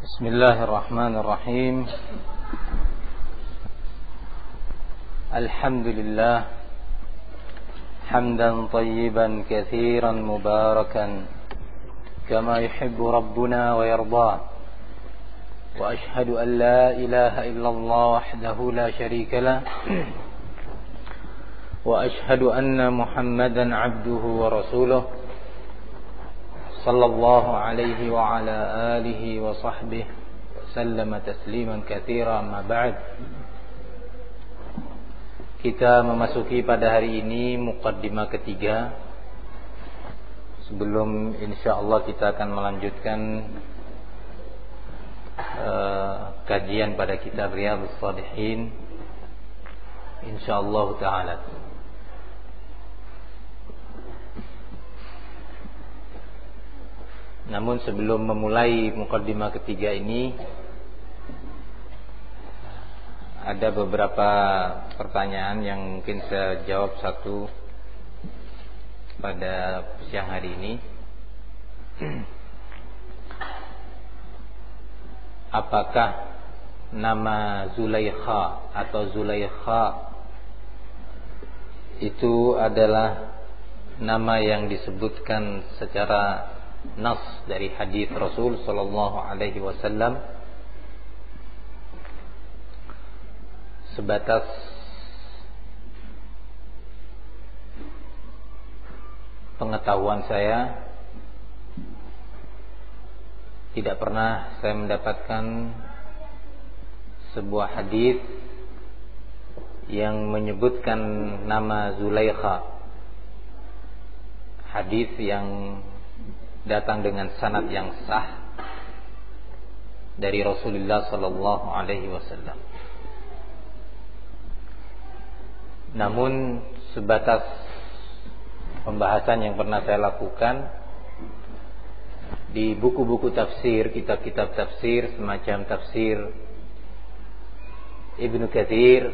بسم الله الرحمن الرحيم. الحمد لله حمدا طيبا كثيرا مباركا كما يحب ربنا ويرضى، وأشهد أن لا إله إلا الله وحده لا شريك له، وأشهد أن محمدا عبده ورسوله صلى الله عليه وعلى آله وصحبه وسلم تسليما كثيرا. أما بعد, kita memasuki pada hari ini muqaddimah ketiga sebelum insyaallah kita akan melanjutkan kajian pada kitab Riyadhus Shalihin insyaallah taala. Namun sebelum memulai muqaddimah ketiga ini, ada beberapa pertanyaan yang mungkin saya jawab satu pada siang hari ini. Apakah nama Zulaikha atau Zulaikha itu adalah nama yang disebutkan secara nas dari hadis Rasul sallallahu alaihi wasallam sebatas pengetahuan saya tidak pernah saya mendapatkan sebuah hadis yang menyebutkan nama Zulaikha, hadis yang datang dengan sanad yang sah dari Rasulullah sallallahu alaihi wasallam. Namun sebatas pembahasan yang pernah saya lakukan di buku-buku tafsir, kitab-kitab tafsir semacam tafsir Ibnu Katsir,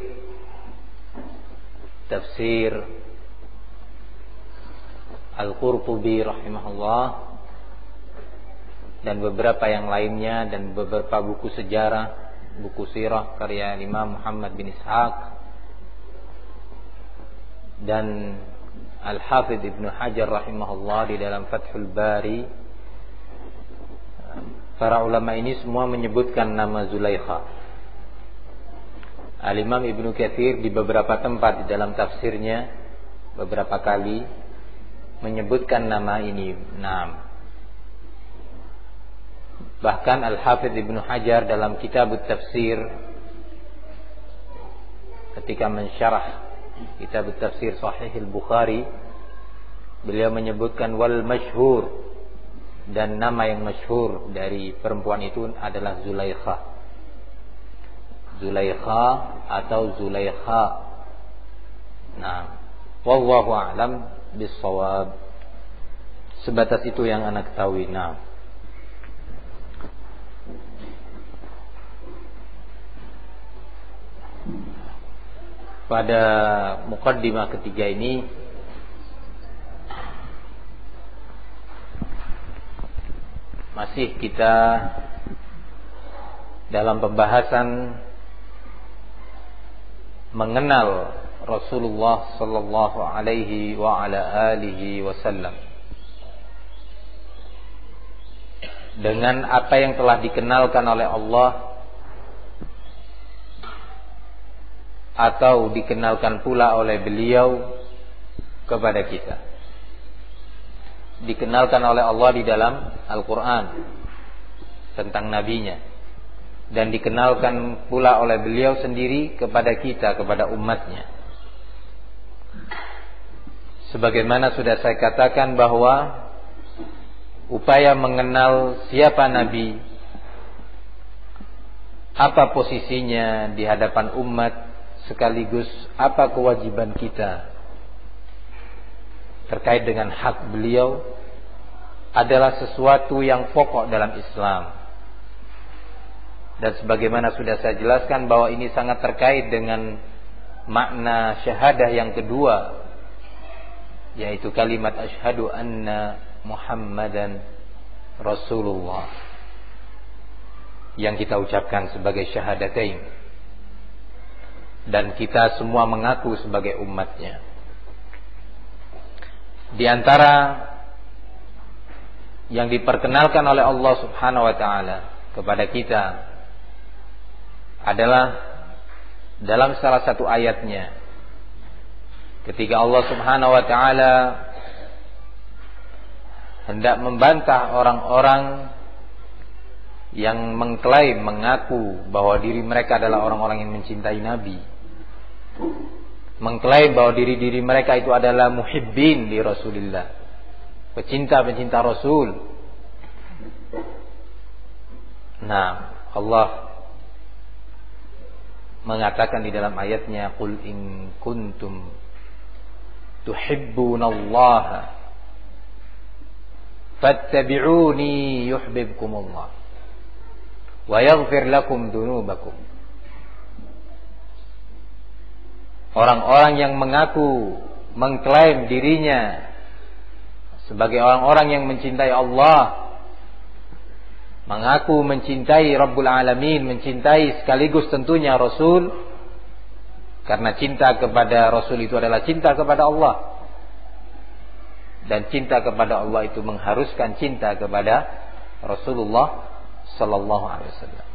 tafsir Al-Qurtubi rahimahullah, dan beberapa yang lainnya, dan beberapa buku sejarah, buku sirah karya Imam Muhammad bin Ishaq, dan Al-Hafidh Ibnu Hajar rahimahullah di dalam Fathul Bari. Para ulama ini semua menyebutkan nama Zulaikha. Al-Imam Ibnu Katsir di beberapa tempat di dalam tafsirnya beberapa kali menyebutkan nama ini. Bahkan Al-Hafidh Ibnu Hajar dalam kitab tafsir ketika mensyarah kitab tafsir Sahih Al-Bukhari, beliau menyebutkan wal masyhur, dan nama yang masyhur dari perempuan itu adalah Zulaikha. Zulaikha atau Zulaikha. Wallahu a'lam bis-shawab. Sebatas itu yang anak ketahui. Pada muqaddimah ketiga ini masih kita dalam pembahasan mengenal Rasulullah sallallahu alaihi wa ala alihi wasallam dengan apa yang telah dikenalkan oleh Allah atau dikenalkan pula oleh beliau kepada kita. Dikenalkan oleh Allah di dalam Al-Quran tentang nabinya, dan dikenalkan pula oleh beliau sendiri kepada kita, kepada umatnya. Sebagaimana sudah saya katakan bahwa upaya mengenal siapa nabi, apa posisinya di hadapan umat, sekaligus apa kewajiban kita terkait dengan hak beliau, adalah sesuatu yang pokok dalam Islam. Dan sebagaimana sudah saya jelaskan bahwa ini sangat terkait dengan makna syahadah yang kedua, yaitu kalimat asyhadu anna Muhammadan Rasulullah. yang kita ucapkan sebagai syahadatain, dan kita semua mengaku sebagai umatnya. Di antara yang diperkenalkan oleh Allah Subhanahu wa taala kepada kita adalah dalam salah satu ayatnya, ketika Allah Subhanahu wa taala hendak membantah orang-orang yang mengklaim, mengaku bahwa diri mereka adalah orang-orang yang mencintai Nabi, mengklaim bahwa diri-diri mereka itu adalah muhibbin li Rasulillah, pecinta-pecinta Rasul. Nah, Allah mengatakan di dalam ayatnya, qul in kuntum tuhibbunallaha fattabi'uni yuhibbukumullah wa yaghfir lakum dzunubakum. Orang-orang yang mengaku, mengklaim dirinya sebagai orang-orang yang mencintai Allah, mengaku mencintai Rabbul Alamin, mencintai sekaligus tentunya Rasul, karena cinta kepada Rasul itu adalah cinta kepada Allah, dan cinta kepada Allah itu mengharuskan cinta kepada Rasulullah sallallahu alaihi wasallam.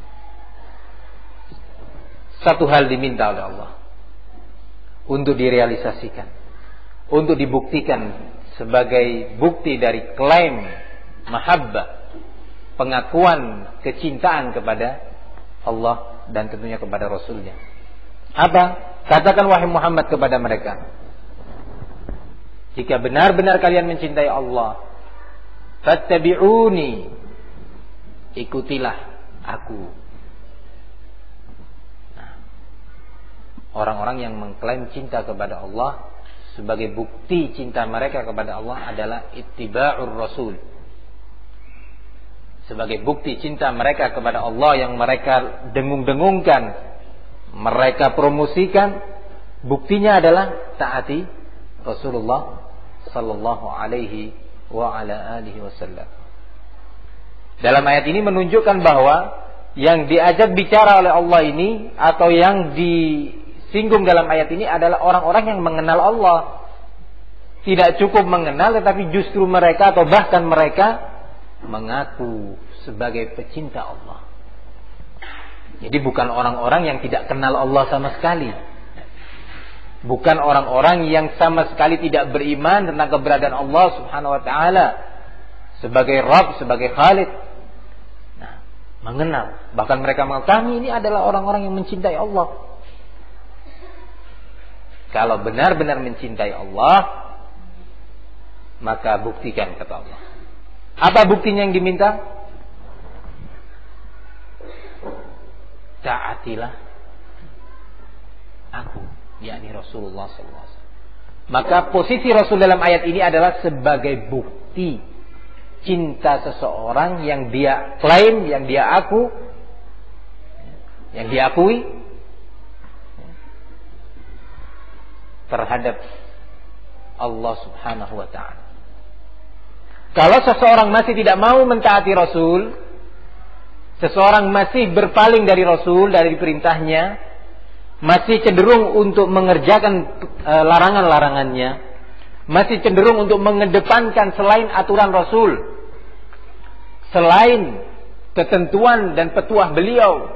Satu hal diminta oleh Allah untuk direalisasikan, untuk dibuktikan sebagai bukti dari klaim mahabbah, pengakuan kecintaan kepada Allah dan tentunya kepada Rasulnya. Apa? Katakan wahai Muhammad kepada mereka, jika benar-benar kalian mencintai Allah, fattabi'uni, ikutilah aku. Nah, orang-orang yang mengklaim cinta kepada Allah, sebagai bukti cinta mereka kepada Allah adalah ittiba'ur Rasul. Sebagai bukti cinta mereka kepada Allah yang mereka dengung-dengungkan, mereka promosikan, buktinya adalah taati Rasulullah sallallahu alaihi wa ala alihi wasallam. Dalam ayat ini menunjukkan bahwa yang diajak bicara oleh Allah ini, atau yang disinggung dalam ayat ini adalah orang-orang yang mengenal Allah. Tidak cukup mengenal, tetapi justru mereka atau bahkan mereka mengaku sebagai pecinta Allah. Jadi bukan orang-orang yang tidak kenal Allah sama sekali, bukan orang-orang yang sama sekali tidak beriman tentang keberadaan Allah Subhanahu wa taala sebagai Rabb, sebagai Khalik. Nah, mengenal, bahkan mereka mengatakan ini adalah orang-orang yang mencintai Allah. Kalau benar-benar mencintai Allah, maka buktikan, kata Allah. Apa buktinya yang diminta? Taatilah aku, yakni Rasulullah SAW. Maka posisi Rasul dalam ayat ini adalah sebagai bukti cinta seseorang yang dia klaim, yang dia aku, yang dia akui terhadap Allah Subhanahu wa ta'ala. Kalau seseorang masih tidak mau mentaati Rasul, seseorang masih berpaling dari Rasul, dari perintahnya, masih cenderung untuk mengerjakan larangan-larangannya, masih cenderung untuk mengedepankan selain aturan Rasul, selain ketentuan dan petuah beliau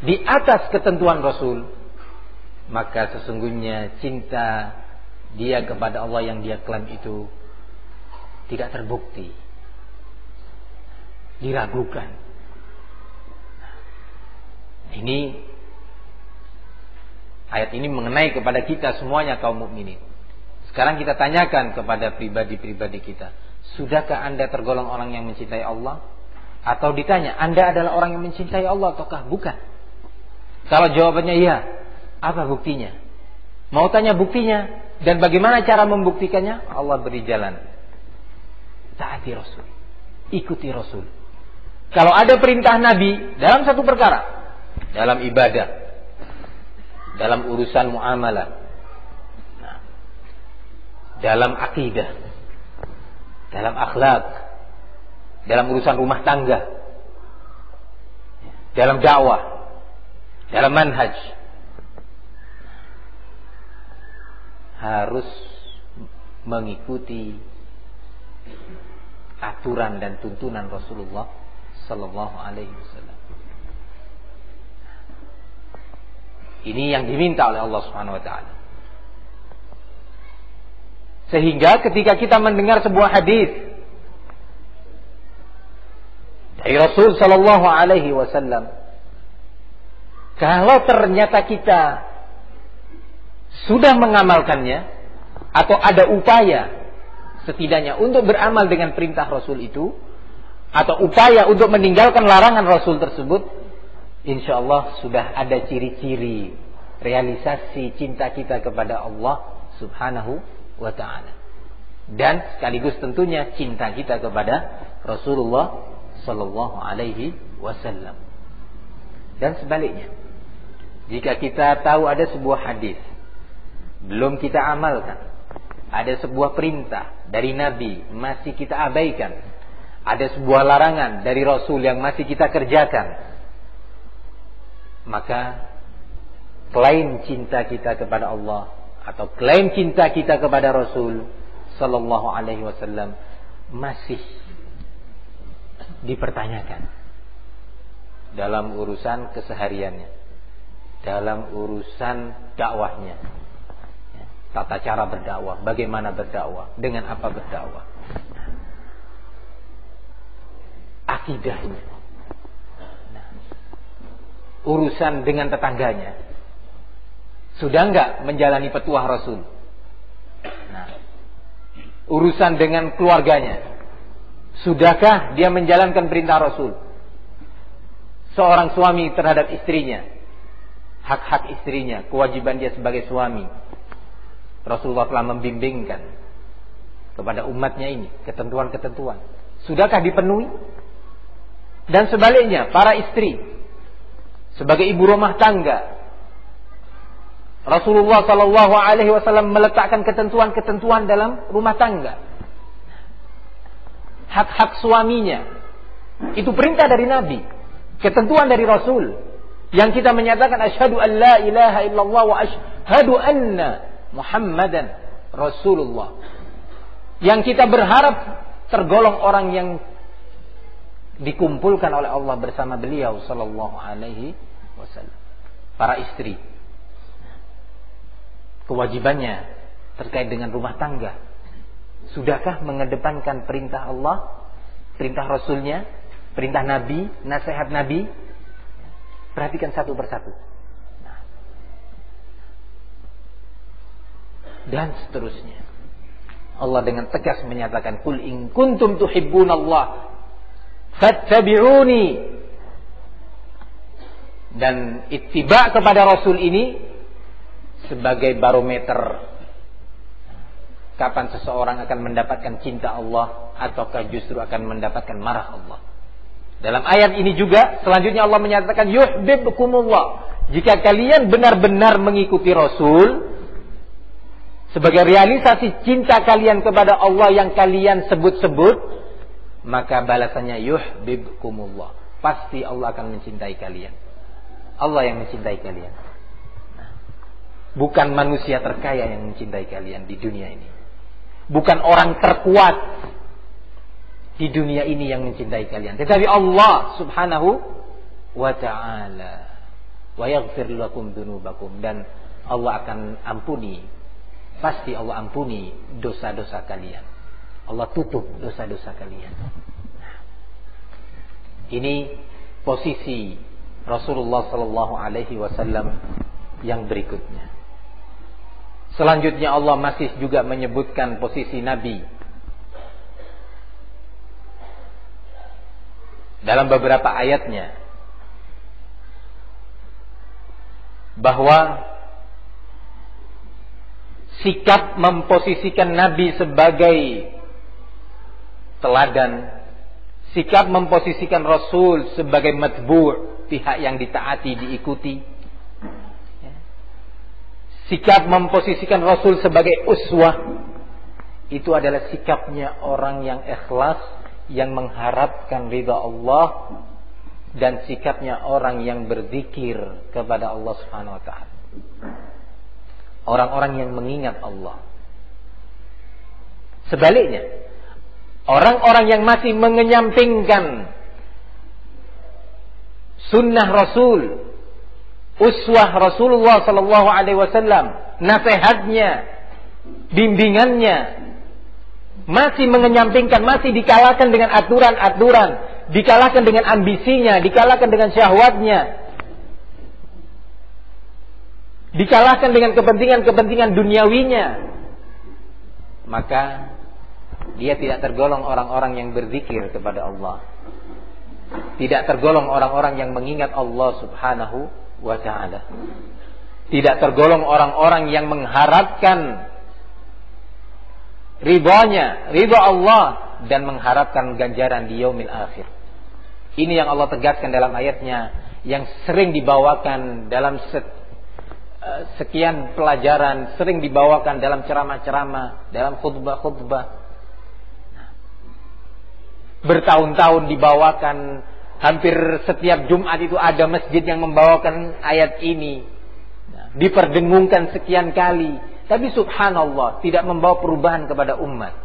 di atas ketentuan Rasul, maka sesungguhnya cinta dia kepada Allah yang dia klaim itu tidak terbukti, diragukan. Ini ayat ini mengenai kepada kita semuanya kaum mukminin. Sekarang kita tanyakan kepada pribadi-pribadi kita, sudahkah Anda tergolong orang yang mencintai Allah? Atau ditanya, Anda adalah orang yang mencintai Allah ataukah bukan? Kalau jawabannya iya, apa buktinya? Mau tanya buktinya dan bagaimana cara membuktikannya? Allah beri jalan. Taati Rasul, ikuti Rasul. Kalau ada perintah Nabi dalam satu perkara, dalam ibadah, dalam urusan muamalah, dalam akidah, dalam akhlak, dalam urusan rumah tangga, dalam dakwah, dalam manhaj, harus mengikuti aturan dan tuntunan Rasulullah sallallahu alaihi wasallam. Ini yang diminta oleh Allah Subhanahu wa taala. Sehingga ketika kita mendengar sebuah hadis dari Rasul sallallahu alaihi wasallam, kalau ternyata kita sudah mengamalkannya atau ada upaya setidaknya untuk beramal dengan perintah Rasul itu, atau upaya untuk meninggalkan larangan Rasul tersebut, insyaallah sudah ada ciri-ciri realisasi cinta kita kepada Allah Subhanahu wa ta'ala, dan sekaligus tentunya cinta kita kepada Rasulullah sallallahu alaihi wasallam. Dan sebaliknya, jika kita tahu ada sebuah hadis belum kita amalkan, ada sebuah perintah dari Nabi masih kita abaikan, ada sebuah larangan dari Rasul yang masih kita kerjakan, maka klaim cinta kita kepada Allah atau klaim cinta kita kepada Rasul sallallahu alaihi wasallam masih dipertanyakan dalam urusan kesehariannya, dalam urusan dakwahnya, tata cara berdakwah, bagaimana berdakwah, dengan apa berdakwah, akidahnya, urusan dengan tetangganya, sudah enggak menjalani petuah Rasul? Urusan dengan keluarganya, sudahkah dia menjalankan perintah Rasul? Seorang suami terhadap istrinya, hak-hak istrinya, kewajiban dia sebagai suami, Rasulullah telah membimbingkan kepada umatnya ini ketentuan-ketentuan. Sudahkah dipenuhi? Dan sebaliknya, para istri sebagai ibu rumah tangga, Rasulullah sallallahu alaihi wasallam meletakkan ketentuan-ketentuan dalam rumah tangga. Hak-hak suaminya itu perintah dari Nabi, ketentuan dari Rasul, yang kita menyatakan asyhadu an la ilaha illallah wa asyhadu anna Muhammadan Rasulullah, yang kita berharap tergolong orang yang dikumpulkan oleh Allah bersama beliau sallallahu alaihi wasallam. Para istri, kewajibannya terkait dengan rumah tangga, sudahkah mengedepankan perintah Allah, perintah Rasulnya, perintah Nabi, nasihat Nabi? Perhatikan satu persatu. Dan seterusnya. Allah dengan tegas menyatakan, "Qul in kuntum tuhibbunallah fattabi'uni." Dan ittiba kepada Rasul ini sebagai barometer kapan seseorang akan mendapatkan cinta Allah ataukah justru akan mendapatkan marah Allah. Dalam ayat ini juga selanjutnya Allah menyatakan yuhibbukumullah. Jika kalian benar-benar mengikuti Rasul sebagai realisasi cinta kalian kepada Allah yang kalian sebut-sebut, maka balasannya yuhibbukumullah. Pasti Allah akan mencintai kalian. Allah yang mencintai kalian. Bukan manusia terkaya yang mencintai kalian di dunia ini. Bukan orang terkuat di dunia ini yang mencintai kalian, tetapi Allah Subhanahu wa ta'ala. Wa yaghfir lakum dzunubakum, dan Allah akan ampuni, pasti Allah ampuni dosa-dosa kalian. Allah tutup dosa-dosa kalian. Ini posisi Rasulullah sallallahu alaihi wasallam yang berikutnya. Selanjutnya Allah masih juga menyebutkan posisi Nabi dalam beberapa ayatnya, bahwa sikap memposisikan Nabi sebagai teladan, sikap memposisikan Rasul sebagai matbu', pihak yang ditaati, diikuti, sikap memposisikan Rasul sebagai uswah, itu adalah sikapnya orang yang ikhlas, yang mengharapkan ridha Allah dan sikapnya orang yang berzikir kepada Allah Subhanahu wa taala. Orang-orang yang mengingat Allah. Sebaliknya, orang-orang yang masih mengenyampingkan sunnah Rasul, uswah Rasulullah sallallahu alaihi wasallam, nasihatnya, bimbingannya, masih mengenyampingkan, masih dikalahkan dengan aturan-aturan, dikalahkan dengan ambisinya, dikalahkan dengan syahwatnya, dikalahkan dengan kepentingan-kepentingan duniawinya, maka dia tidak tergolong orang-orang yang berzikir kepada Allah, tidak tergolong orang-orang yang mengingat Allah Subhanahu wa ta'ala, tidak tergolong orang-orang yang mengharapkan ridha Allah dan mengharapkan ganjaran di yaumil akhir. Ini yang Allah tegaskan dalam ayatnya yang sering dibawakan dalam sekian pelajaran, sering dibawakan dalam ceramah-ceramah, dalam khutbah-khutbah. Bertahun-tahun dibawakan, hampir setiap Jumat itu ada masjid yang membawakan ayat ini. Diperdengungkan sekian kali, tapi subhanallah tidak membawa perubahan kepada umat.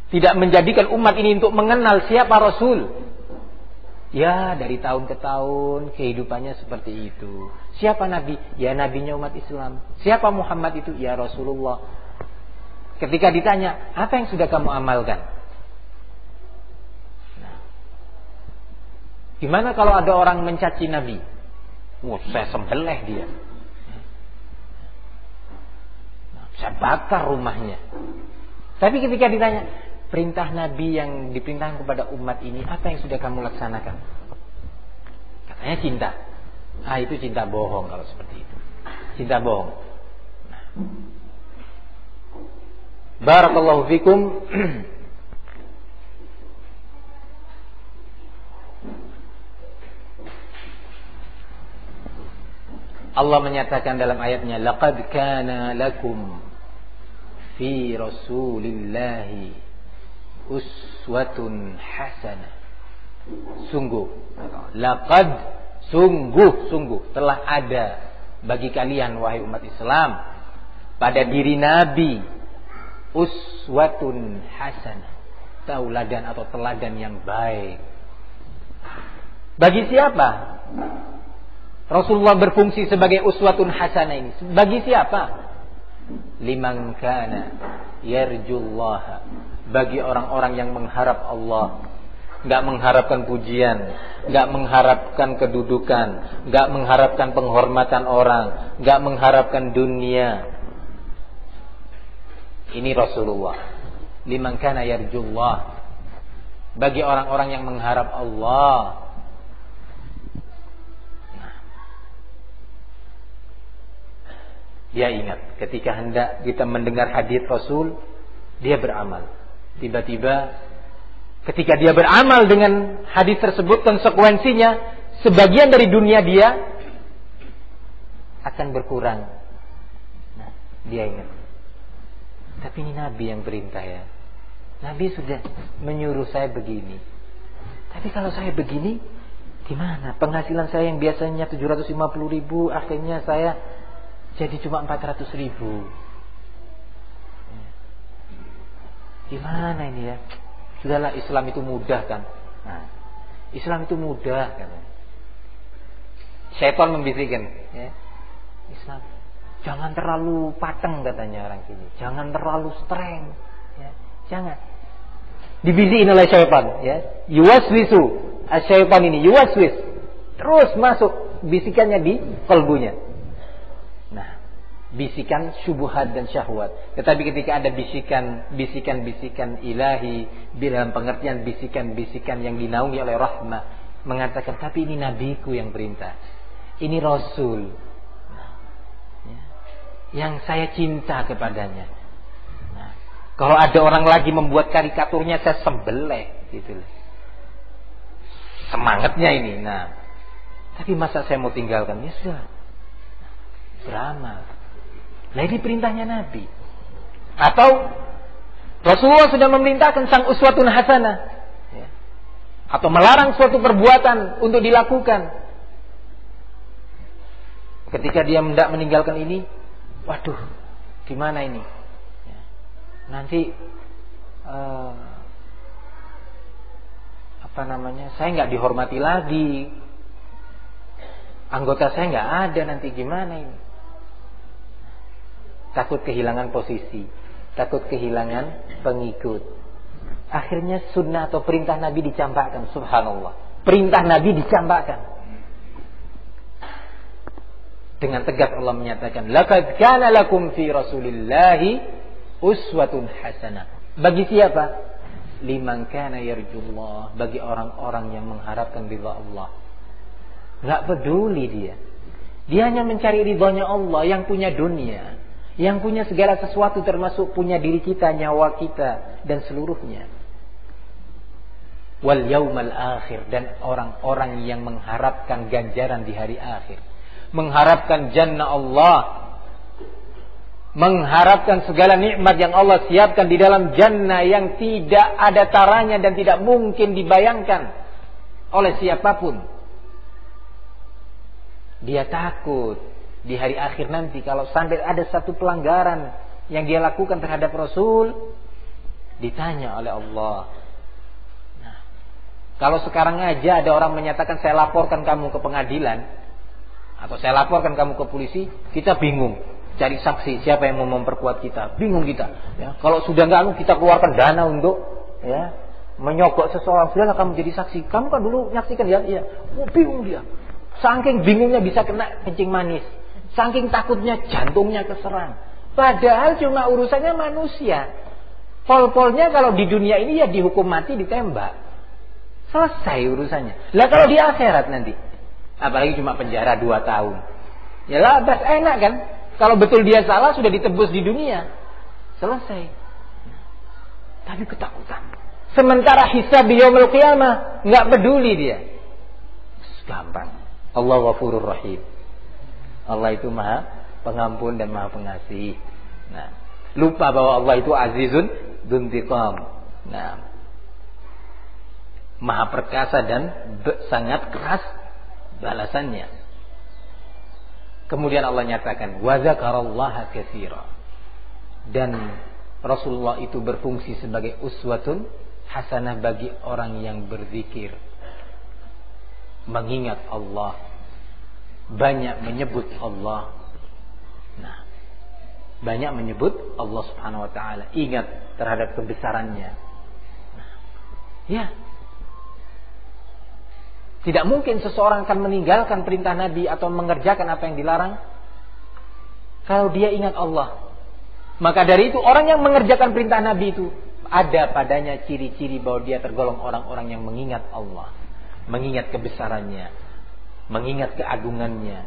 Tidak menjadikan umat ini untuk mengenal siapa Rasul. Ya, dari tahun ke tahun kehidupannya seperti itu. Siapa Nabi? Ya, nabinya umat Islam. Siapa Muhammad itu? Ya, Rasulullah. Ketika ditanya, apa yang sudah kamu amalkan? Nah, gimana kalau ada orang mencaci Nabi? Wah, saya sembelih dia. Nah, saya bakar rumahnya. Tapi ketika ditanya, perintah Nabi yang diperintahkan kepada umat ini, apa yang sudah kamu laksanakan? Katanya cinta. Itu cinta bohong kalau seperti itu. Cinta bohong. Nah. Barakallahu fikum. Allah menyatakan dalam ayatnya, laqad kana lakum fi rasulillahi uswatun hasanah. Sungguh, laqad, sungguh telah ada bagi kalian wahai umat Islam pada diri Nabi uswatun hasanah, tauladan atau teladan yang baik. Bagi siapa Rasulullah berfungsi sebagai uswatun hasanah ini? Bagi siapa? Liman kana yarjullaha, bagi orang-orang yang mengharap Allah, enggak mengharapkan pujian, enggak mengharapkan kedudukan, enggak mengharapkan penghormatan orang, enggak mengharapkan dunia. Ini Rasulullah. Liman kana yarjullah, bagi orang-orang yang mengharap Allah. Dia ingat ketika hendak kita mendengar hadits Rasul, dia beramal. Tiba-tiba ketika dia beramal dengan hadis tersebut, konsekuensinya sebagian dari dunia dia akan berkurang. Nah, dia ingat. Tapi ini Nabi yang perintah ya. Nabi sudah menyuruh saya begini. Tapi kalau saya begini, gimana? Penghasilan saya yang biasanya 750.000, akhirnya saya jadi cuma 400.000. Gimana ini ya? Sudahlah, Islam itu mudah kan? Nah, Islam itu mudah kan? Syaitan membisikkan, ya. Islam jangan terlalu pateng katanya orang sini. Jangan terlalu streng, ya. Jangan. Dibisikin oleh syaitan, ya. Yuwaswisu, syaitan ini yuwaswis. Terus masuk bisikannya di kalbunya. Nah, bisikan syubhat dan syahwat. Tetapi ketika ada bisikan ilahi, dalam pengertian bisikan-bisikan yang dinaungi oleh rahmah, mengatakan, tapi ini nabiku yang perintah, ini Rasul, yang saya cinta kepadanya. Nah, kalau ada orang lagi membuat karikaturnya, saya sembelih, gitu. Semangatnya ini. Nah, tapi masa saya mau tinggalkan? Ya sudah, beramal. Nah, ini perintahnya Nabi. Atau Rasulullah sudah memerintahkan sang uswatun hasanah, ya. atau melarang suatu perbuatan untuk dilakukan. Ketika dia hendak meninggalkan ini, waduh, gimana ini? Nanti saya nggak dihormati lagi, anggota saya nggak ada, nanti gimana ini? Takut kehilangan posisi, takut kehilangan pengikut. Akhirnya sunnah atau perintah Nabi dicampakkan. Subhanallah, perintah Nabi dicampakkan. Dengan tegas Allah menyatakan, laqad kana lakum fi Rasulillahi uswatun hasanah. Bagi siapa? Liman kana yarjullah, bagi orang-orang yang mengharapkan ridha Allah. Enggak peduli dia. Dia hanya mencari ridhonya Allah, yang punya dunia, yang punya segala sesuatu, termasuk punya diri kita, nyawa kita, dan seluruhnya. Wal yaumal akhir, dan orang-orang yang mengharapkan ganjaran di hari akhir, mengharapkan jannah Allah, mengharapkan segala nikmat yang Allah siapkan di dalam jannah yang tidak ada taranya dan tidak mungkin dibayangkan oleh siapapun. Dia takut di hari akhir nanti kalau sampai ada satu pelanggaran yang dia lakukan terhadap Rasul, ditanya oleh Allah. Nah, kalau sekarang aja ada orang menyatakan saya laporkan kamu ke pengadilan atau saya laporkan kamu ke polisi, kita bingung cari saksi, siapa yang mau memperkuat kita, bingung kita. Ya, kalau sudah nggak, kita keluarkan dana untuk menyogok seseorang. Sudahlah kamu jadi saksi. Kamu kan dulu nyaksikan ya, iya. Bingung dia. Saking bingungnya bisa kena kencing manis. Saking takutnya jantungnya keserang. Padahal cuma urusannya manusia. Pol-polnya kalau di dunia ini ya dihukum mati, ditembak. Selesai urusannya. Lah kalau di akhirat nanti, apalagi cuma penjara 2 tahun. Ya lah, enak kan? Kalau betul dia salah, sudah ditebus di dunia. Selesai. Tapi ketakutan. Sementara hisab di yaumul qiyamah, nggak peduli dia. Gampang. Allah Ghafurur Rahim. Allah itu Maha Pengampun dan Maha Pengasih. Nah, lupa bahwa Allah itu Azizun Dzuntiqam. Nah, Maha Perkasa dan sangat keras balasannya. Kemudian Allah nyatakan, wa dzakarallaha katsira. Dan Rasulullah itu berfungsi sebagai uswatun hasanah bagi orang yang berzikir, mengingat Allah, banyak menyebut Allah. Nah, banyak menyebut Allah Subhanahu wa taala, ingat terhadap kebesarannya. Nah, ya. Tidak mungkin seseorang akan meninggalkan perintah Nabi atau mengerjakan apa yang dilarang kalau dia ingat Allah. Maka dari itu orang yang mengerjakan perintah Nabi itu ada padanya ciri-ciri bahwa dia tergolong orang-orang yang mengingat Allah, mengingat kebesarannya, mengingat keagungannya,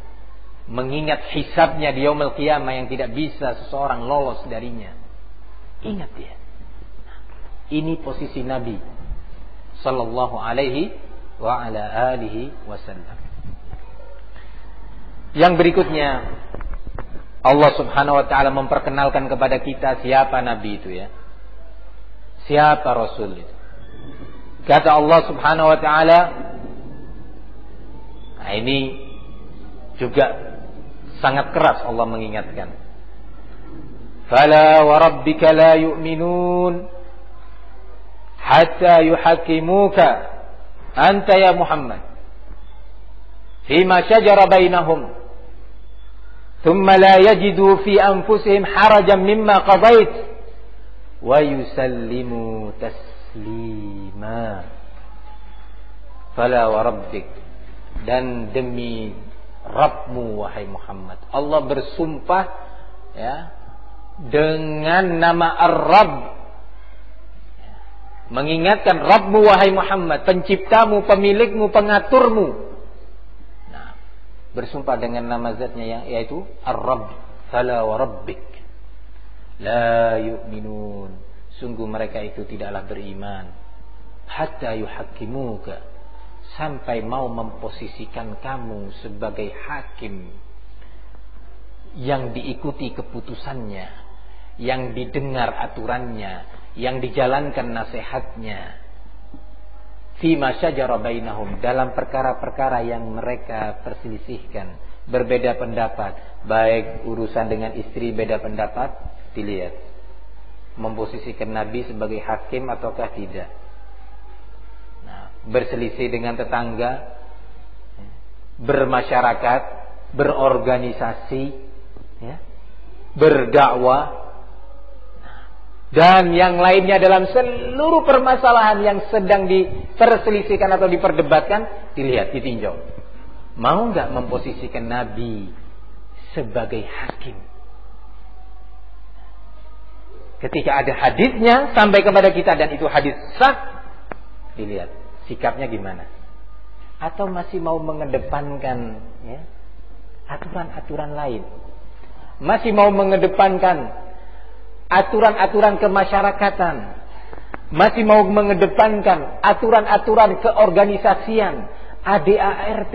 mengingat hisabnya di yaumul qiyamah yang tidak bisa seseorang lolos darinya. Ingat dia. Ini posisi Nabi sallallahu alaihi wa ala alihi wasallam. Yang berikutnya, Allah Subhanahu wa taala memperkenalkan kepada kita siapa Nabi itu ya. Siapa Rasul itu. Kata Allah Subhanahu wa taala, nah ini juga sangat keras Allah mengingatkan. Fala wa rabbika la yu'minun hatta yuhakimuka anta ya Muhammad fima shajara bainahum thumma la yajidu fi anfusihim harajan mimma qadait wa yusallimu taslima. Fala wa rabbik, dan demi Rabbmu wahai Muhammad. Allah bersumpah ya dengan nama Ar-Rabb, mengingatkan Rabbmu wahai Muhammad, penciptamu, pemilikmu, pengaturmu. Nah, bersumpah dengan nama zatnya yaitu Ar-Rabb. Fala wa rabbik la yu'minun, sungguh mereka itu tidaklah beriman hatta yuhakkimuka, sampai mau memposisikan kamu sebagai hakim yang diikuti keputusannya, yang didengar aturannya, yang dijalankan nasihatnya. Fima syajara bainahum, dalam perkara-perkara yang mereka perselisihkan, berbeda pendapat, baik urusan dengan istri beda pendapat, dilihat memposisikan Nabi sebagai hakim ataukah tidak. Nah, berselisih dengan tetangga, bermasyarakat, berorganisasi, ya, berdakwah, dan yang lainnya dalam seluruh permasalahan yang sedang diperselisihkan atau diperdebatkan, dilihat, ditinjau. Mau nggak memposisikan Nabi sebagai hakim? Ketika ada hadisnya sampai kepada kita dan itu hadis sah, dilihat sikapnya gimana. Atau masih mau mengedepankan, ya, aturan-aturan lain, masih mau mengedepankan aturan-aturan kemasyarakatan, masih mau mengedepankan aturan-aturan keorganisasian, ADART,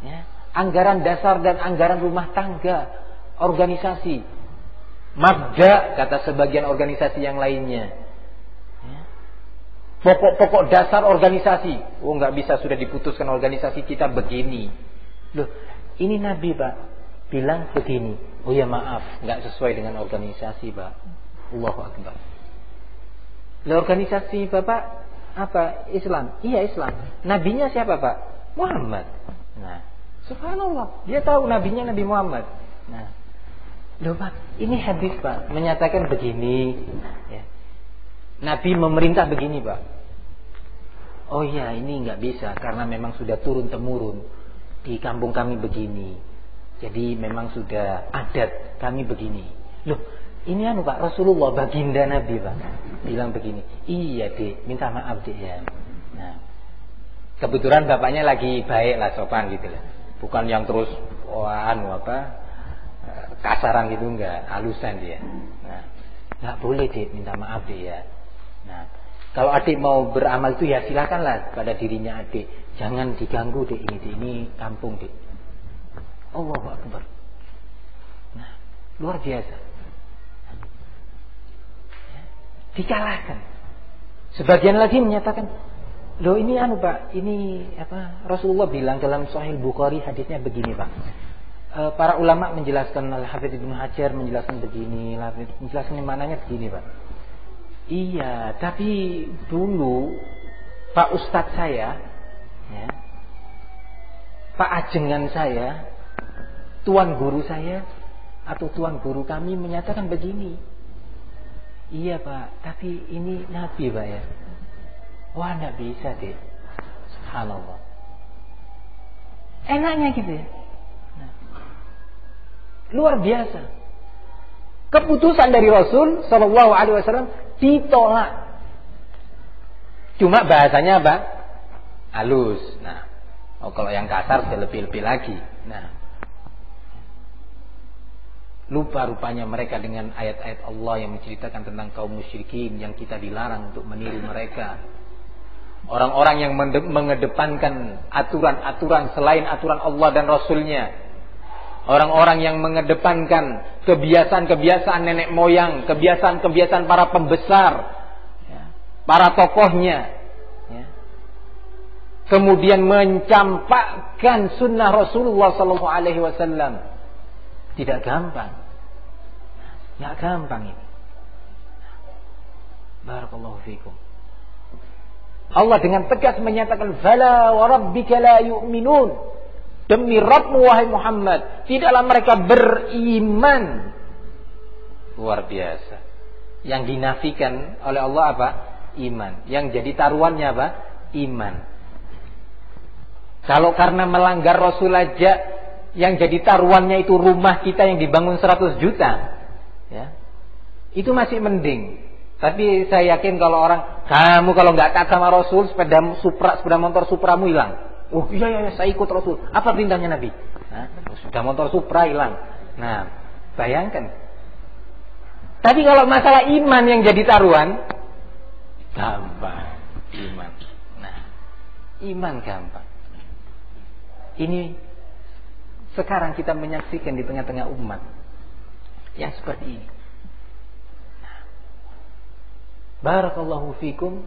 ya, anggaran dasar dan anggaran rumah tangga, organisasi, mabda kata sebagian organisasi yang lainnya, ya, pokok-pokok dasar organisasi. Oh, nggak bisa, sudah diputuskan organisasi kita begini. Loh, ini Nabi Pak bilang begini. Oh ya maaf, nggak sesuai dengan organisasi Pak. Allahu Akbar. Lah organisasi Bapak apa? Islam. Iya Islam. Nabinya siapa Pak? Muhammad. Nah, subhanallah, dia tahu nabinya Nabi Muhammad. Nah, loh Pak, ini hadis Pak menyatakan begini, ya. Nabi memerintah begini Pak. Oh iya, ini nggak bisa karena memang sudah turun temurun di kampung kami begini. Jadi memang sudah adat kami begini. Loh, ini anu Pak, Rasulullah baginda Nabi Pak bilang begini. Iya Dek, minta maaf Dek ya. Nah, kebetulan bapaknya lagi baik lah, sopan gitu lah. Bukan yang terus kasaran gitu, enggak, halusan dia. Nah, enggak boleh Dek, minta maaf Dek ya. Nah, kalau adik mau beramal itu ya silakanlah pada dirinya adik. Jangan diganggu Dek, ini kampung Dek. Allahu Akbar. Nah, luar biasa. Ya, dikalahkan. Sebagian lagi menyatakan, loh ini anu Pak, ini apa? Rasulullah bilang dalam Sahih Bukhari hadisnya begini Pak. Para ulama menjelaskan, Al-Hafidz Ibnu Hajar menjelaskan begini, menjelaskan maknanya begini Pak. Iya, tapi dulu Pak Ustadz saya, ya, Pak ajengan saya, tuan guru saya atau tuan guru kami menyatakan begini. Iya Pak, tapi ini Nabi Pak ya. Wah, enggak bisa Dek. Subhanallah. Enaknya gitu ya. Nah, luar biasa. Keputusan dari Rasul Shallallahu Alaihi Wasallam ditolak. Cuma bahasanya apa? Halus. Nah, kalau yang kasar sudah lebih-lebih lagi. Nah, lupa rupanya mereka dengan ayat-ayat Allah yang menceritakan tentang kaum musyrikin yang kita dilarang untuk meniru mereka. Orang-orang yang mengedepankan aturan-aturan selain aturan Allah dan Rasulnya. Orang-orang yang mengedepankan kebiasaan-kebiasaan nenek moyang, kebiasaan-kebiasaan para pembesar, ya, para tokohnya, ya. Kemudian mencampakkan sunnah Rasulullah SAW. Tidak gampang. Tidak gampang ini. Barakallahu fikum. Allah dengan tegas menyatakan, "Fala wa rabbika la yu'minun." Demi Rabbmu wahai Muhammad, tidaklah mereka beriman. Luar biasa. Yang dinafikan oleh Allah apa? Iman. Yang jadi taruhannya apa? Iman. Kalau karena melanggar Rasul aja yang jadi taruhannya itu rumah kita yang dibangun 100 juta, ya, itu masih mending. Tapi saya yakin kalau orang, kamu kalau nggak taat sama Rasul, sepeda motor Supramu hilang. Oh iya, saya ikut Rasul. Apa perintahnya Nabi? Nah, sepeda motor Supra hilang. Nah, bayangkan. Tapi kalau masalah iman yang jadi taruhan, gampang iman. Nah, iman gampang. Ini sekarang kita menyaksikan di tengah-tengah umat yang seperti ini. Barakallahu fikum.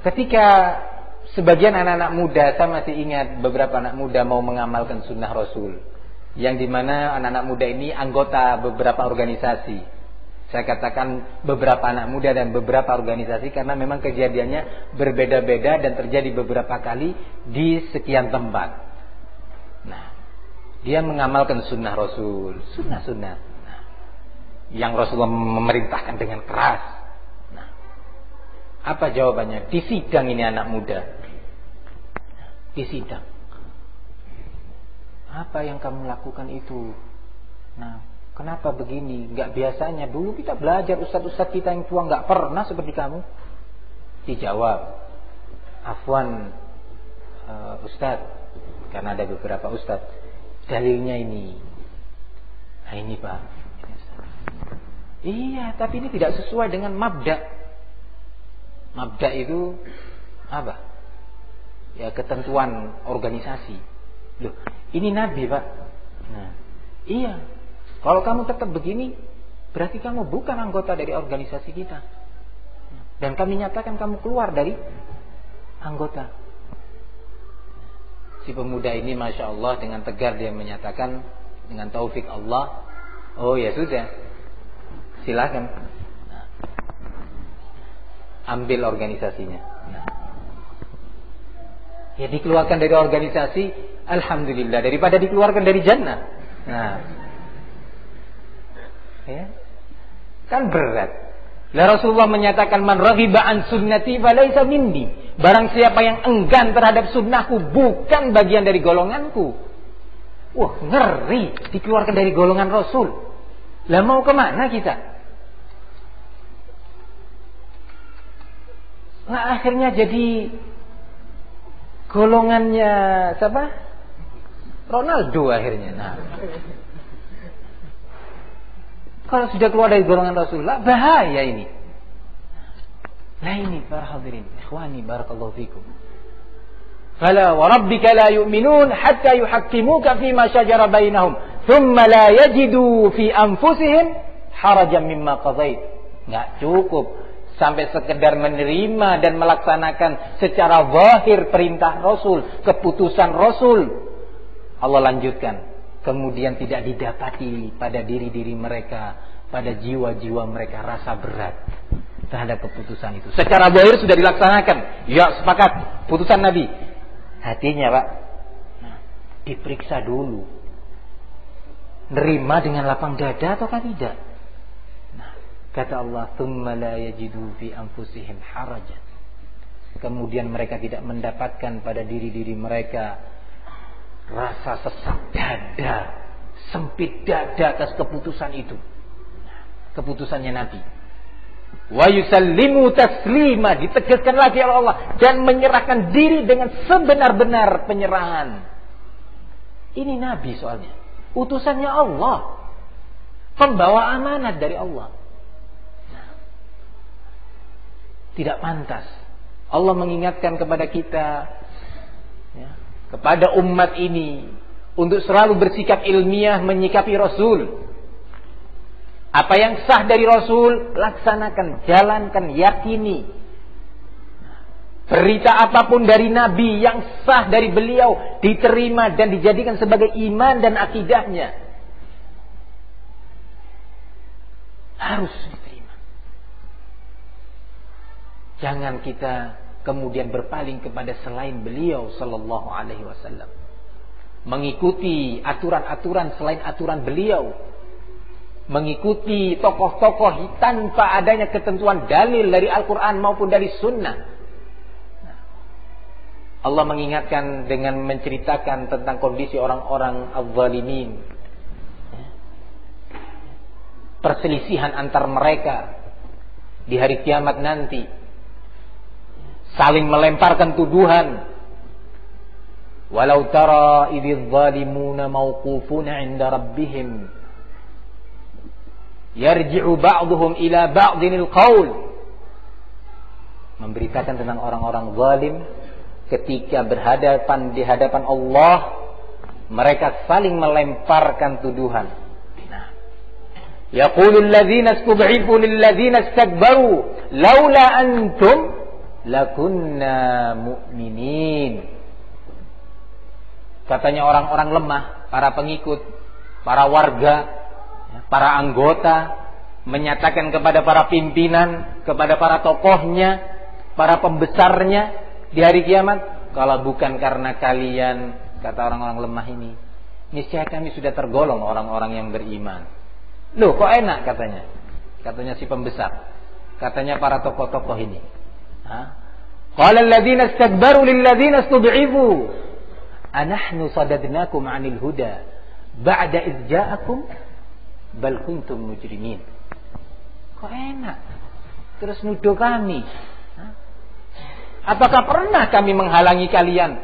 Ketika sebagian anak-anak muda, saya masih ingat beberapa anak muda mau mengamalkan sunnah Rasul, yang dimana anak-anak muda ini anggota beberapa organisasi. Saya katakan beberapa anak muda dan beberapa organisasi karena memang kejadiannya berbeda-beda dan terjadi beberapa kali di sekian tempat. Nah, dia mengamalkan sunnah Rasul, sunnah-sunnah. Nah, yang Rasulullah memerintahkan dengan keras. Nah, apa jawabannya? Di sidang ini anak muda. Di sidang. Apa yang kamu lakukan itu? Nah, kenapa begini? Gak biasanya. Dulu kita belajar ustaz-ustaz kita yang tua gak pernah seperti kamu. Dijawab, afwan ustaz, karena ada beberapa ustaz, dalilnya ini. Nah ini Pak. Iya, tapi ini tidak sesuai dengan mabda. Mabda itu apa? Ya ketentuan organisasi. Loh, ini Nabi Pak. Nah, iya. Kalau kamu tetap begini, berarti kamu bukan anggota dari organisasi kita. Dan kami nyatakan kamu keluar dari anggota. Si pemuda ini Masya Allah dengan tegar dia menyatakan dengan taufik Allah, oh ya sudah, silakan ambil organisasinya. Ya dikeluarkan dari organisasi, alhamdulillah, daripada dikeluarkan dari jannah. Nah, ya, kan berat. Lah Rasulullah menyatakan man raghiba an sunnati falaysa minni. Barang siapa yang enggan terhadap sunnahku bukan bagian dari golonganku. Wah, ngeri dikeluarkan dari golongan Rasul. Lah mau kemana kita? Nah, akhirnya jadi golongannya siapa? Ronaldo akhirnya. Nah, kalau sudah keluar dari golongan Rasulullah, bahaya ini. Nah ini para hadirin, ikhwani barakallahu fikum. Fala wa rabbika la yu'minun hatta yuhakkimuka fima shajara bainahum, thumma la yajidu fi anfusihim harajan mimma qadait. Enggak cukup sampai sekedar menerima dan melaksanakan secara zahir perintah Rasul, keputusan Rasul. Allah lanjutkan, kemudian tidak didapati pada diri-diri mereka, pada jiwa-jiwa mereka rasa berat terhadap keputusan itu. Secara zahir sudah dilaksanakan, ya sepakat, putusan Nabi. Hatinya Pak, nah, diperiksa dulu, nerima dengan lapang dada ataukah tidak. Nah, kata Allah, thumma la yajidu fi anfusihim harajan. Kemudian mereka tidak mendapatkan pada diri-diri mereka rasa sesak dada, sempit dada atas keputusan itu. Keputusannya Nabi. Wa yusallimu taslima, ditegaskan lagi oleh Allah, dan menyerahkan diri dengan sebenar-benar penyerahan. Ini Nabi soalnya, utusannya Allah, pembawa amanat dari Allah. Tidak pantas Allah mengingatkan kepada kita, ya, kepada umat ini untuk selalu bersikap ilmiah menyikapi Rasul. Apa yang sah dari Rasul, laksanakan, jalankan, yakini. Berita apapun dari Nabi yang sah dari beliau diterima dan dijadikan sebagai iman dan akidahnya. Harus diterima. Jangan kita kemudian berpaling kepada selain beliau sallallahu alaihi wasallam. Mengikuti aturan-aturan selain aturan beliau. Mengikuti tokoh-tokoh tanpa adanya ketentuan dalil dari Al-Quran maupun dari Sunnah. Allah mengingatkan dengan menceritakan tentang kondisi orang-orang al-zalimin, perselisihan antar mereka di hari kiamat nanti, saling melemparkan tuduhan. Walau tara idz zalimuna mauqufuna 'inda rabbihim yarji'u ba'dhum ila ba'dhinil qaul. Memberitakan tentang orang-orang zalim ketika berhadapan di hadapan Allah, mereka saling melemparkan tuduhan. Nah, yaqulul ladzina istud'ifu lil ladzina istakbaru laula antum lakunna mu'minin. Katanya orang-orang lemah, para pengikut, para warga, para anggota menyatakan kepada para pimpinan, kepada para tokohnya, para pembesarnya di hari kiamat, kalau bukan karena kalian, kata orang-orang lemah ini, niscaya kami sudah tergolong orang-orang yang beriman. Loh, kok enak katanya? Katanya si pembesar, katanya para tokoh-tokoh ini. Qala alladziina istakbaru lil ladziina istud'ifu anahnu sadadnakum 'anil huda ba'da idz ja'akum bal kuntum mujrimin. Kok enak terus nuduh kami? Apakah pernah kami menghalangi kalian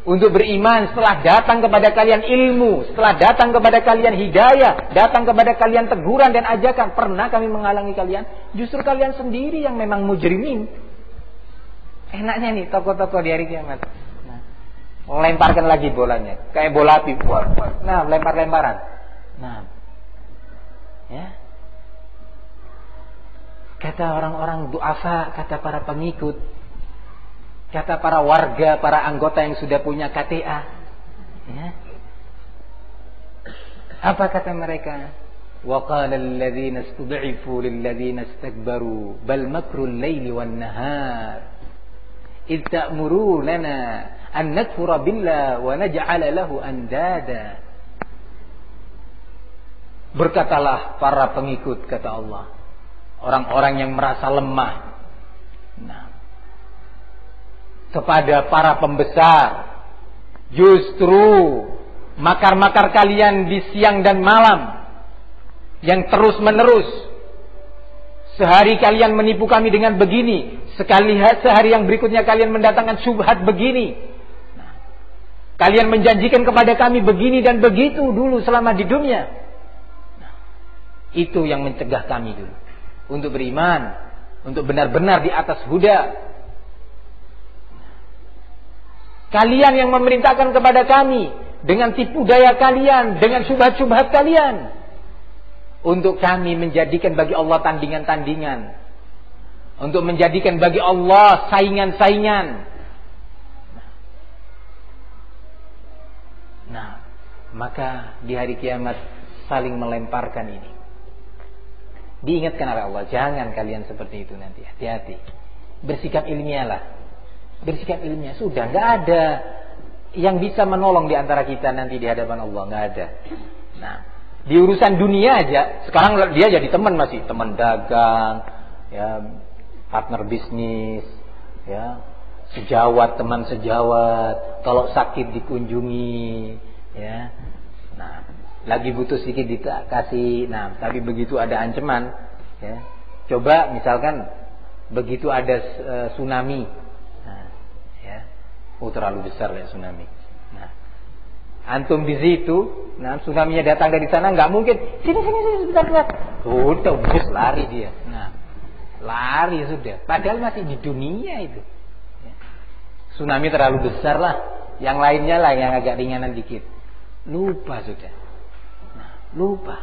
untuk beriman setelah datang kepada kalian ilmu, setelah datang kepada kalian hidayah, datang kepada kalian teguran dan ajakan? Pernah kami menghalangi kalian? Justru kalian sendiri yang memang mujrimin. Enaknya nih tokoh-tokoh di hari kiamat. Lemparkan lagi bolanya, kayak bola api. Nah, lempar-lemparan. Nah, ya. Kata orang-orang du'afa, kata para pengikut, kata para warga, para anggota yang sudah punya KTA, ya. Apa kata mereka? Wa qala alladziina istud'ifu lil ladziina istakbaru bal makru al-laili wan nahar idh ta'murunana an nakfura billah wa naj'ala lahu andada. Berkatalah para pengikut, kata Allah, orang-orang yang merasa lemah, kepada para pembesar, justru makar-makar kalian di siang dan malam yang terus menerus. Sehari kalian menipu kami dengan begini, sehari yang berikutnya kalian mendatangkan syubhat begini. Kalian menjanjikan kepada kami begini dan begitu dulu selama di dunia. Itu yang mencegah kami dulu untuk beriman, untuk benar-benar di atas huda. Kalian yang memerintahkan kepada kami dengan tipu daya kalian, dengan syubhat-syubhat kalian, untuk kami menjadikan bagi Allah tandingan-tandingan, untuk menjadikan bagi Allah saingan-saingan. Nah, maka di hari kiamat saling melemparkan ini. Diingatkan oleh Allah, jangan kalian seperti itu nanti, hati-hati. Bersikap ilmiah lah. Bersikap ilmiah, sudah, nggak ada yang bisa menolong di antara kita nanti di hadapan Allah, nggak ada. Nah, di urusan dunia aja, sekarang dia jadi teman, masih teman dagang, ya, partner bisnis, ya, sejawat, teman sejawat. Kalau sakit dikunjungi, ya. Nah, lagi butuh sedikit dikasih. Nah, tapi begitu ada ancaman, ya, coba misalkan begitu ada tsunami, nah, ya, terlalu besar ya tsunami. Nah, antum di situ, nah, tsunami-nya datang dari sana, nggak mungkin sini sebentar. Udah bus lari dia. Nah, lari sudah. Padahal masih di dunia itu. Ya. Tsunami terlalu besar lah, yang lainnya lah yang agak ringanan dikit. Lupa sudah. Lupa.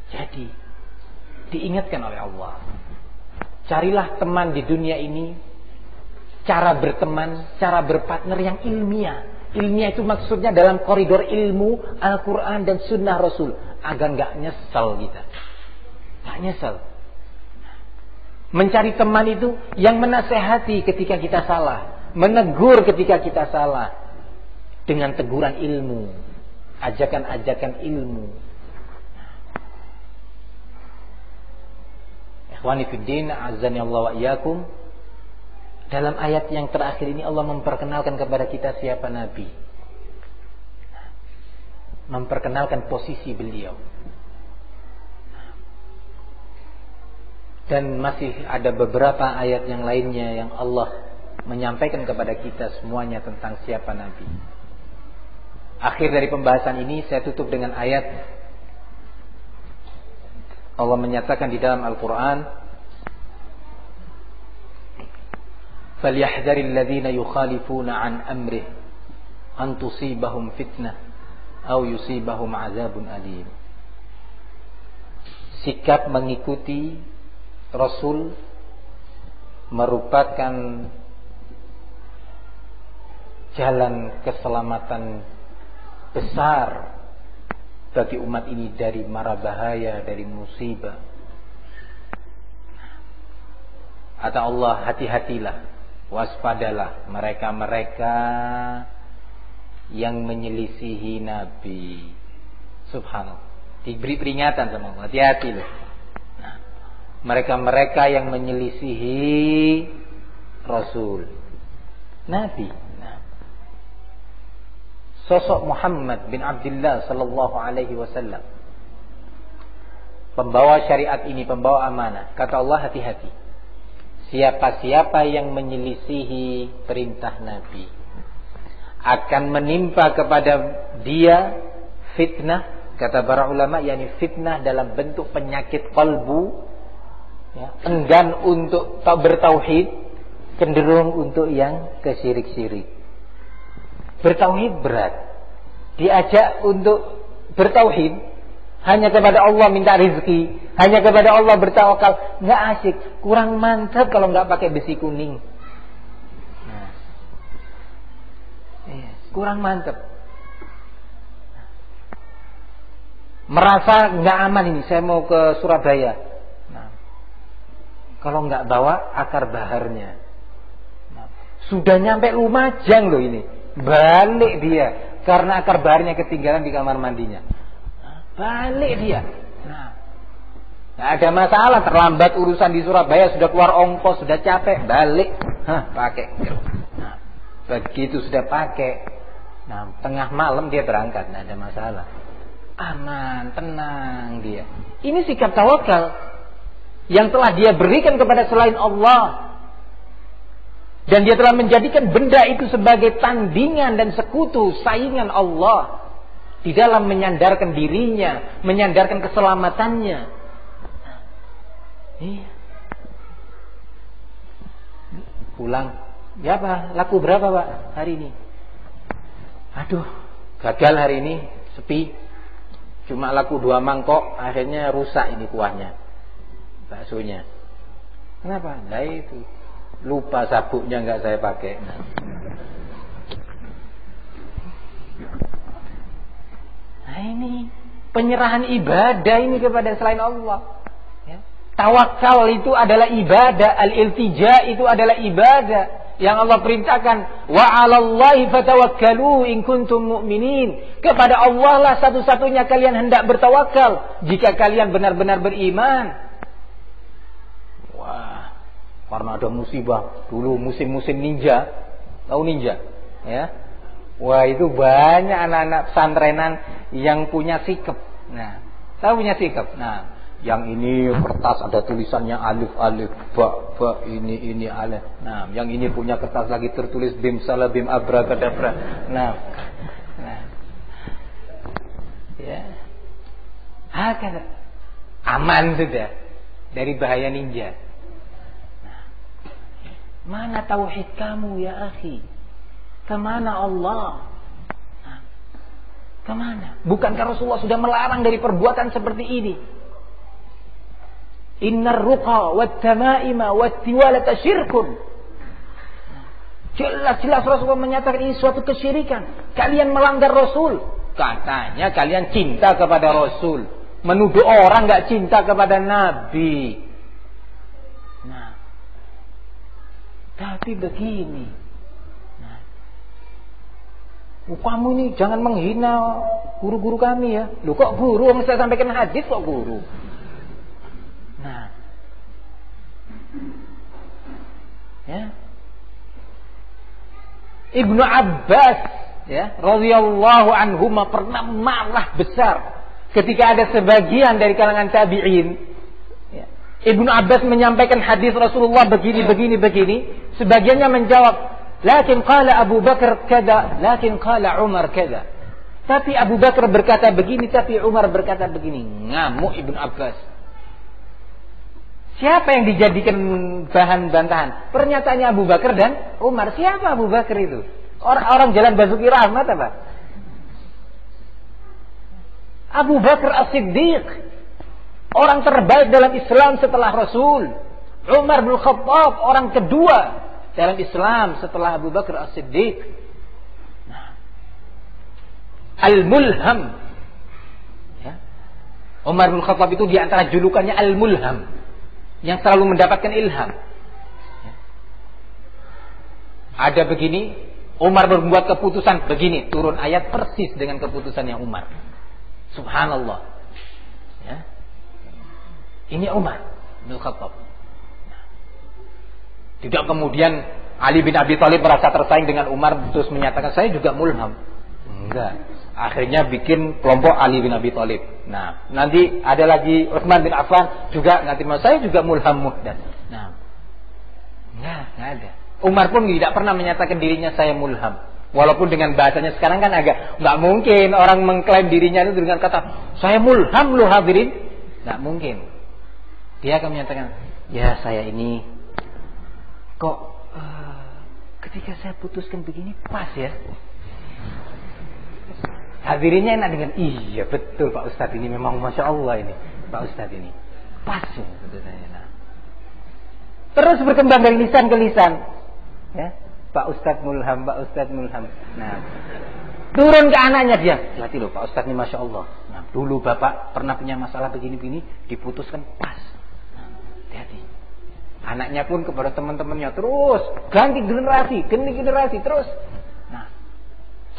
Jadi diingatkan oleh Allah, carilah teman di dunia ini, cara berteman, cara berpartner yang ilmiah. Ilmiah itu maksudnya dalam koridor ilmu Al-Quran dan Sunnah Rasul, agar gak nyesel kita. Gak nyesel. Mencari teman itu yang menasehati ketika kita salah, menegur ketika kita salah, dengan teguran ilmu, ajakan-ajakan ilmu. Ikhwani fiddin, azani Allah wa iyyakum. Dalam ayat yang terakhir ini Allah memperkenalkan kepada kita siapa Nabi, memperkenalkan posisi beliau. Dan masih ada beberapa ayat yang lainnya yang Allah menyampaikan kepada kita semuanya tentang siapa Nabi. Akhir dari pembahasan ini saya tutup dengan ayat Allah menyatakan di dalam Al-Quran, فَلْيَحْذَرِ الَّذِينَ يُخَالِفُونَ عَنْ أَمْرِهِ أَنْ تُصِيبَهُمْ فِتْنَةٌ أَوْ يُصِيبَهُمْ عَذَابٌ أَلِيمٌ. Sikap mengikuti Rasul merupakan jalan keselamatan besar bagi umat ini dari mara bahaya, dari musibah. Kata Allah, hati-hatilah, waspadalah mereka-mereka yang menyelisihi Nabi. Subhanallah. Diberi peringatan sama Allah, hati-hati loh. Nah, mereka-mereka yang menyelisihi Rasul, Nabi. Nah, sosok Muhammad bin Abdullah sallallahu alaihi wasallam, pembawa syariat ini, pembawa amanah. Kata Allah, hati-hati. Siapa-siapa yang menyelisihi perintah Nabi akan menimpa kepada dia fitnah. Kata para ulama, yakni fitnah dalam bentuk penyakit kalbu, ya, enggan untuk bertauhid, cenderung untuk yang kesyirik-syirik. Bertauhid berat, diajak untuk bertauhid, hanya kepada Allah minta rezeki, hanya kepada Allah bertawakal, nggak asik, kurang mantap kalau nggak pakai besi kuning. Nah, kurang mantap. Merasa nggak aman ini, saya mau ke Surabaya. Nah, kalau nggak bawa akar baharnya, nah, sudah nyampe Lumajang loh ini, balik dia karena akar baharnya ketinggalan di kamar mandinya. Nah, balik dia. Nah, nggak ada masalah, terlambat urusan di Surabaya, sudah keluar ongkos, sudah capek, balik, pakai. Nah, begitu sudah pakai, nah tengah malam dia berangkat, nggak ada masalah. Aman, tenang dia. Ini sikap tawakal yang telah dia berikan kepada selain Allah, dan dia telah menjadikan benda itu sebagai tandingan dan sekutu, saingan Allah di dalam menyandarkan dirinya, menyandarkan keselamatannya. Iya. Pulang, ya Pak, laku berapa Pak hari ini? Aduh, gagal hari ini, sepi. Cuma laku 2 mangkok, akhirnya rusak ini kuahnya, baksonya. Kenapa? Nah itu, lupa sabuknya nggak saya pakai. Nah ini penyerahan ibadah ini kepada selain Allah. Ya. Tawakal itu adalah ibadah, al-iltija itu adalah ibadah. Yang Allah perintahkan, wa 'alallahi fatawakkalu in kuntum mu'minin. Kepada Allah lah satu-satunya kalian hendak bertawakal jika kalian benar-benar beriman. Wah, karena ada musibah dulu musim-musim ninja. Tahu ninja? Ya. Wah, itu banyak anak-anak pesantrenan yang punya sikap. Nah, tahu punya sikap. Nah, yang ini kertas ada tulisannya alif alif, ba ini alif. Nah, yang ini punya kertas lagi tertulis bim salah bim abrakadabra. Nah, ya, hakala aman sudah dari bahaya ninja. Nah, mana tauhid kamu ya akhi? Kemana Allah? Nah, kemana? Bukankah Rasulullah sudah melarang dari perbuatan seperti ini? Innar ruqa wat tamaima wat tiwalata syirkun. Jelas-jelas Rasulullah menyatakan ini suatu kesyirikan. Kalian melanggar Rasul. Katanya kalian cinta kepada Rasul, menuduh orang nggak cinta kepada Nabi. Nah, tapi begini. Nah, kamu ini jangan menghina guru-guru kami ya. Loh kok guru? Yang saya sampaikan hadis kok guru? Nah, ya, Ibnu Abbas, ya, radhiyallahu anhuma pernah marah besar ketika ada sebagian dari kalangan tabi'in. Ya. Ibnu Abbas menyampaikan hadis Rasulullah begini. Sebagiannya menjawab, lakin qala Abu Bakar kada, lakin qala Umar kada. Tapi Abu Bakar berkata begini, tapi Umar berkata begini. Ngamuk Ibnu Abbas. Siapa yang dijadikan bahan bantahan? Pernyataannya Abu Bakar dan Umar. Siapa Abu Bakar itu? Orang jalan Basuki Rahmat apa? Abu Bakar As-Siddiq. Orang terbaik dalam Islam setelah Rasul. Umar bin Khattab orang kedua dalam Islam setelah Abu Bakar As-Siddiq. Nah, Al-Mulham. Ya. Umar bin Khattab itu di antara julukannya Al-Mulham, yang selalu mendapatkan ilham. Ya. Ada begini, Umar membuat keputusan begini, turun ayat persis dengan keputusannya Umar. Subhanallah. Ya. Ini Umar bin Khattab. Tidak kemudian Ali bin Abi Thalib merasa tersaing dengan Umar terus menyatakan saya juga mulham. Enggak. Akhirnya bikin kelompok Ali bin Abi Thalib. Nah, nanti ada lagi Utsman bin Affan juga nanti saya juga mulham muhdats. Nah. Enggak ada. Umar pun tidak pernah menyatakan dirinya saya mulham. Walaupun dengan bahasanya sekarang kan agak enggak mungkin orang mengklaim dirinya itu dengan kata saya mulham loh hadirin. Enggak mungkin. Dia akan menyatakan, ya saya ini kok ketika saya putuskan begini pas ya. Hadirinnya enak dengan iya betul Pak Ustadz ini memang Masya Allah ini Pak Ustadz ini pas ya putusannya. Nah. Terus berkembang dari lisan ke lisan, ya Pak Ustadz mulham, Pak Ustadz mulham. Nah turun ke anaknya dia, berarti loh Pak Ustadz ini Masya Allah. Nah dulu Bapak pernah punya masalah begini-begini diputuskan pas. Hati. Anaknya pun kepada teman-temannya terus ganti generasi terus. Nah,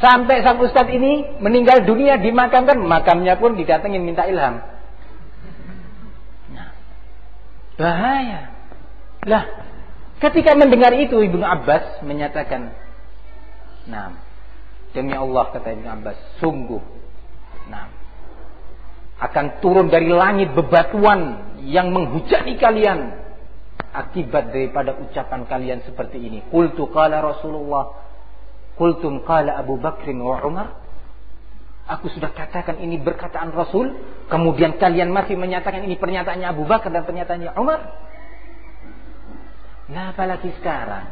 sampai sang ustadz ini meninggal dunia dimakamkan, makamnya pun didatengin minta ilham. Nah, bahaya. Lah, ketika mendengar itu Ibnu Abbas menyatakan, "Nah, demi Allah," kata Ibnu Abbas, "sungguh, nah, akan turun dari langit bebatuan yang menghujani kalian akibat daripada ucapan kalian seperti ini. Qultu qala Rasulullah, qultum qala Abu Bakrin wa Umar." Aku sudah katakan ini berkataan Rasul, kemudian kalian masih menyatakan ini pernyataannya Abu Bakar dan pernyataannya Umar. Nah, apalagi sekarang,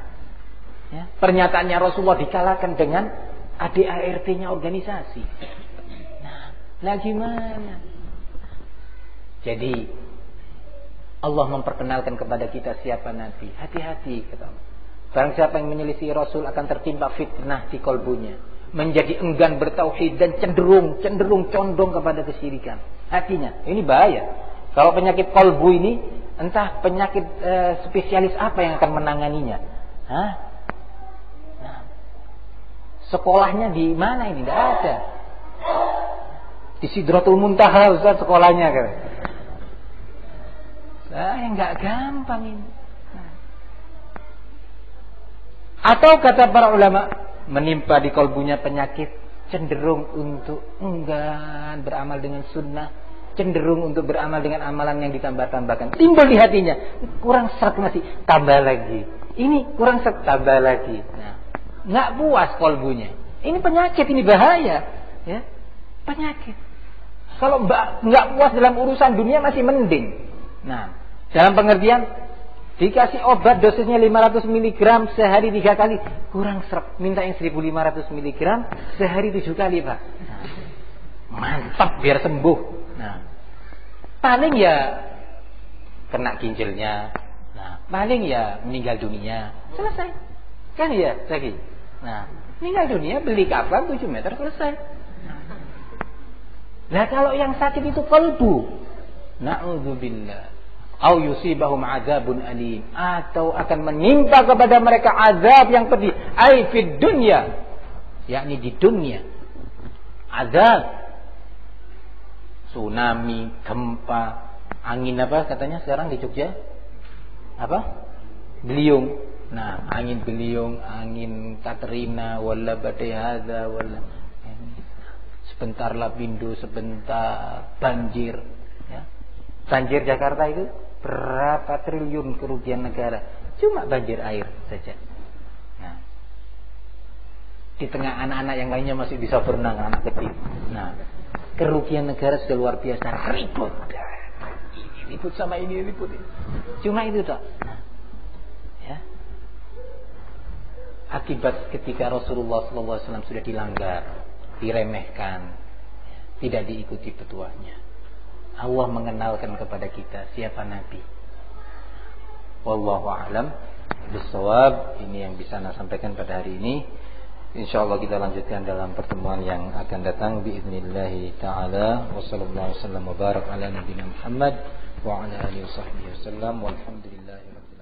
ya, pernyataannya Rasulullah dikalahkan dengan ADART-nya organisasi. Nah, lah gimana? Jadi Allah memperkenalkan kepada kita siapa Nabi. Hati-hati kata Allah. Barang siapa yang menyelisih Rasul akan tertimpa fitnah di kolbunya, menjadi enggan bertauhid dan cenderung condong kepada kesyirikan. Hatinya, ini bahaya. Kalau penyakit kolbu ini, entah penyakit spesialis apa yang akan menanganinya. Hah? Nah, sekolahnya di mana ini? Tidak ada. Di Sidratul Muntaha Ustaz sekolahnya kan. Enggak gampang ini. Atau kata para ulama, menimpa di kolbunya penyakit, cenderung untuk enggan beramal dengan sunnah, cenderung untuk beramal dengan amalan yang ditambah-tambahkan. Timbul di hatinya, kurang seret masih, tambah lagi. Ini kurang seret, tambah lagi. Nah, nggak puas kolbunya. Ini penyakit, ini bahaya, ya, penyakit. Kalau nggak puas dalam urusan dunia masih mending. Nah, dalam pengertian dikasih obat dosisnya 500 mg sehari 3 kali, kurang seret, minta yang 1500 mg sehari 7 kali Pak. Nah, mantap biar sembuh. Nah, paling ya kena ginjalnya. Nah, paling ya meninggal dunia. Selesai. Kan ya, lagi. Nah, meninggal dunia beli kapal 7 meter selesai. Nah, kalau yang sakit itu kalbu. Na'udzubillah. Au yusibahum adzabun alim, atau akan menimpa kepada mereka azab yang pedih, ai fid dunya, yakni di dunia. Azab tsunami, gempa, angin apa katanya sekarang di Jogja? Apa? Beliung. Nah, angin beliung, angin Katrina, wala badai hadza, wala sebentar lapindo, sebentar banjir, ya. Banjir Jakarta itu berapa triliun kerugian negara cuma banjir air saja. Nah, di tengah anak-anak yang lainnya masih bisa berenang, anak kecil. Nah, kerugian negara sudah luar biasa, ribut. Ini ribut sama ini ribut. Cuma itu tak. Nah, ya. Akibat ketika Rasulullah SAW sudah dilanggar, diremehkan, tidak diikuti petuahnya. Allah mengenalkan kepada kita siapa Nabi. Wallahu a'lam bissawab. Ini yang bisa saya sampaikan pada hari ini. Insyaallah kita lanjutkan dalam pertemuan yang akan datang باذنillah taala. Wassallallahu wasallam wa barak ala nabiyina Muhammad wa ala alihi wasallam walhamdulillahi rabbil